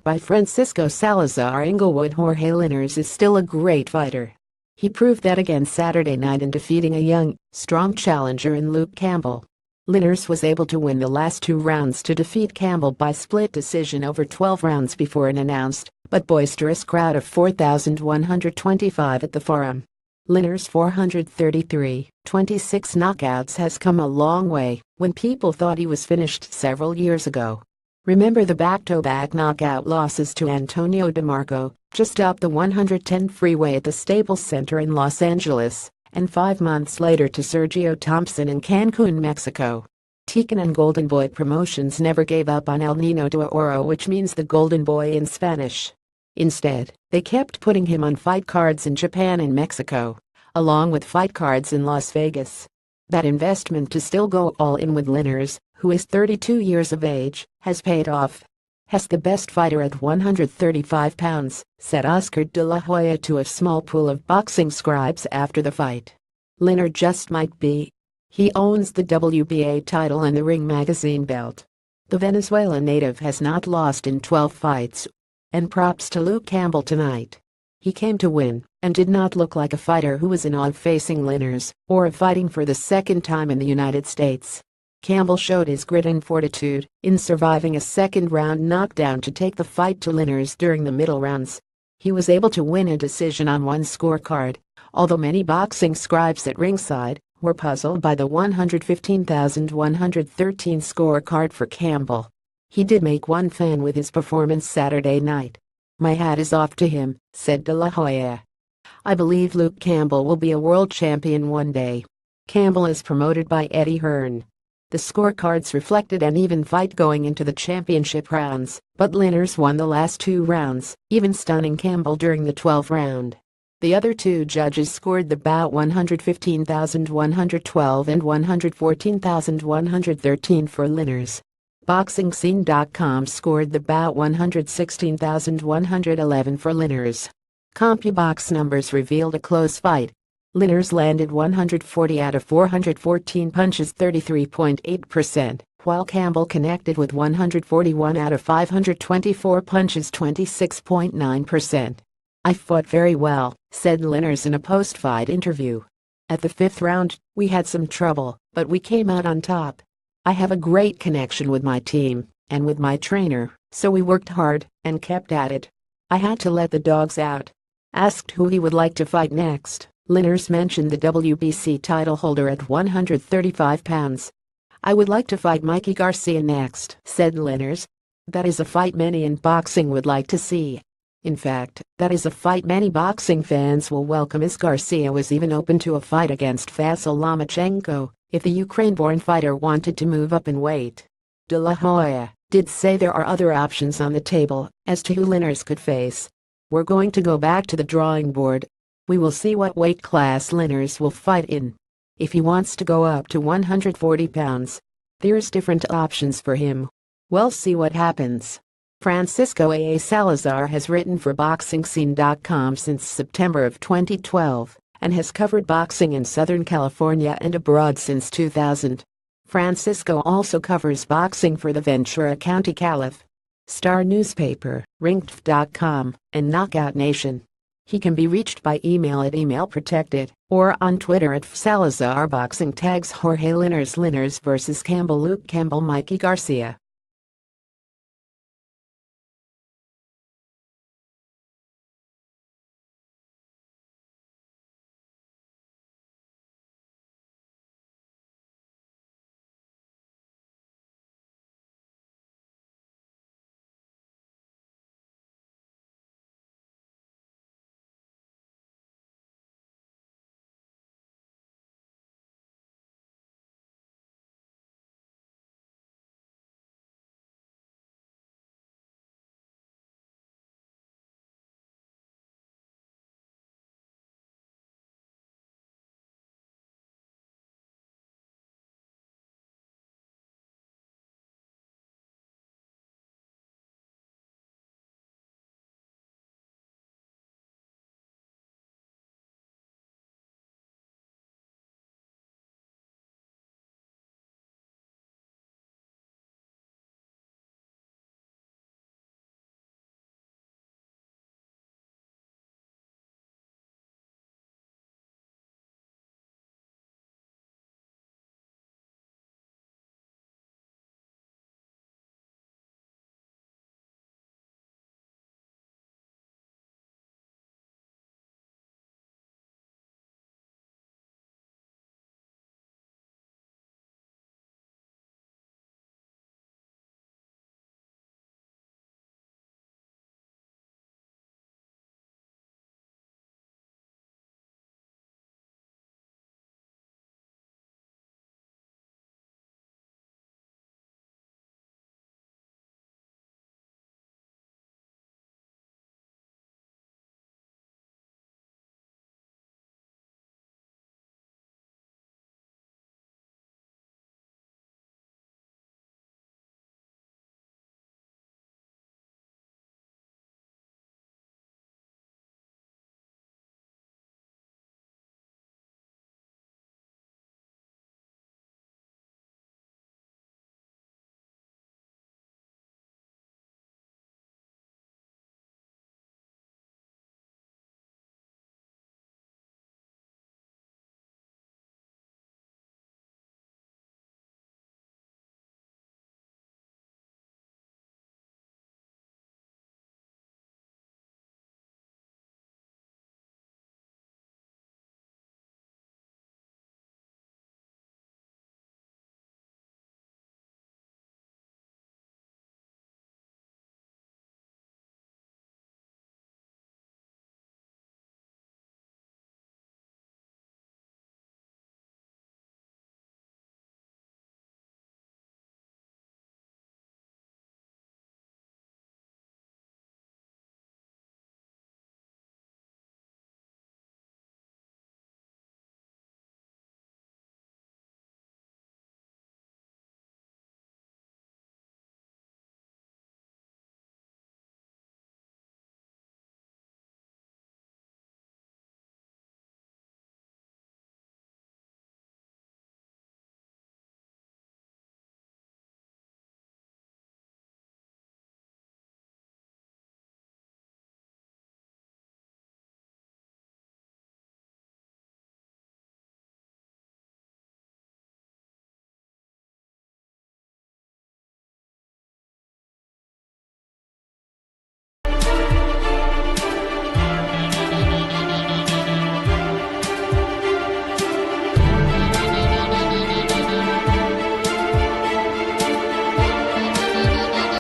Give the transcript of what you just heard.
by Francisco Salazar. INGLEWOOD. Jorge Linares is still a great fighter. He proved that again Saturday night in defeating a young, strong challenger in Luke Campbell. Linares was able to win the last 2 rounds to defeat Campbell by split decision over 12 rounds before an announced but boisterous crowd of 4,125 at the Forum. Linares' 433-26 knockouts has come a long way when people thought he was finished several years ago. Remember the back-to-back knockout losses to Antonio DeMarco, just up the 110 freeway at the Staples Center in Los Angeles, and 5 months later to Sergio Thompson in Cancun, Mexico. Tican and Golden Boy Promotions never gave up on El Niño de Oro, which means the Golden Boy in Spanish. Instead, they kept putting him on fight cards in Japan and Mexico, along with fight cards in Las Vegas. That investment to still go all in with Linares, who is 32 years of age, has paid off. Has the best fighter at 135 pounds, said Oscar de la Hoya to a small pool of boxing scribes after the fight. Linares just might be. He owns the WBA title and the Ring magazine belt. The Venezuelan native has not lost in 12 fights. And props to Luke Campbell tonight. He came to win, and did not look like a fighter who was in awe of facing Linares, or of fighting for the second time in the United States. Campbell showed his grit and fortitude in surviving a second-round knockdown to take the fight to Linares during the middle rounds. He was able to win a decision on one scorecard, although many boxing scribes at ringside were puzzled by the 115,113 scorecard for Campbell. He did make one fan with his performance Saturday night. "My hat is off to him," said De La Hoya. "I believe Luke Campbell will be a world champion one day." Campbell is promoted by Eddie Hearn. The scorecards reflected an even fight going into the championship rounds, but Linares won the last 2 rounds, even stunning Campbell during the 12th round. The other 2 judges scored the bout 115,112 and 114,113 for Linares. BoxingScene.com scored the bout 116,111 for Linares. CompuBox numbers revealed a close fight. Linares landed 140 out of 414 punches, 33.8%, while Campbell connected with 141 out of 524 punches, 26.9%. "I fought very well," said Linares in a post-fight interview. "At the 5th round, we had some trouble, but we came out on top. I have a great connection with my team and with my trainer, so we worked hard and kept at it. I had to let the dogs out." Asked who he would like to fight next, Linares mentioned the WBC title holder at 135 pounds. "I would like to fight Mikey Garcia next," said Linares. "That is a fight many in boxing would like to see. In fact, that is a fight many boxing fans will welcome, as Garcia was even open to a fight against Vasyl Lomachenko if the Ukraine-born fighter wanted to move up in weight." De La Hoya did say there are other options on the table as to who Linares could face. "We're going to go back to the drawing board. We will see what weight class Linares will fight in. If he wants to go up to 140 pounds, there's different options for him. We'll see what happens." Francisco A. Salazar has written for BoxingScene.com since September of 2012 and has covered boxing in Southern California and abroad since 2000. Francisco also covers boxing for the Ventura County Calif, Star newspaper, Ringtv.com, and Knockout Nation. He can be reached by email at Email Protected or on Twitter at Salazar. Boxing tags Jorge Linares. Linares vs. Campbell. Luke Campbell. Mikey Garcia.